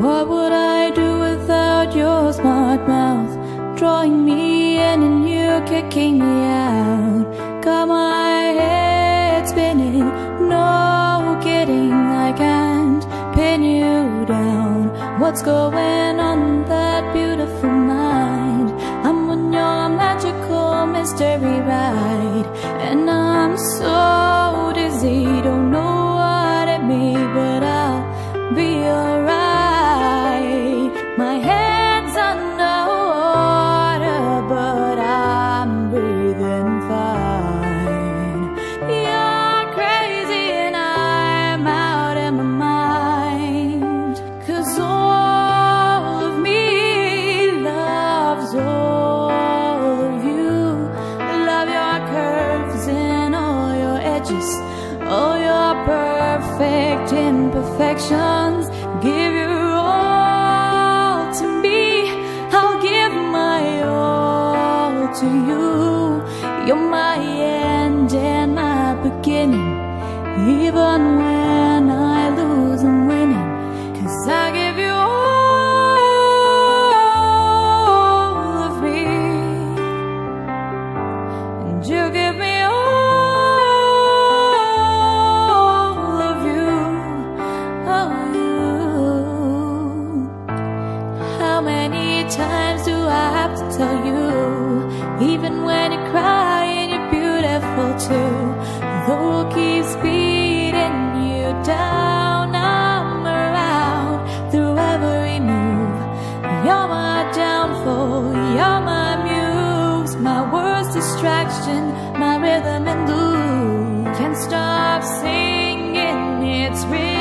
What would I do without your smart mouth, drawing me in and you kicking me out? Got my head spinning, no kidding, I can't pin you down. What's going on in that beautiful mind? I'm on your magical mystery ride, and I'm so dizzy, don't know what it means, but I'll be alright. My head's underwater, but I'm breathing fine. You're crazy and I'm out of my mind, 'cause all of me loves all of you. Love your curves and all your edges, all your perfect imperfections. Give your all to me, I'll give my all to you. You're my end and my beginning, even when I lose I'm winning, 'cause I give you all of me, and you give me all of you, oh you. How many times do I have to tell you, even when you're crying you're beautiful too? The world keeps beating you down, I'm around through every move. You're my downfall, you're my muse, my worst distraction, my rhythm and blues. Can't stop singing, it's real.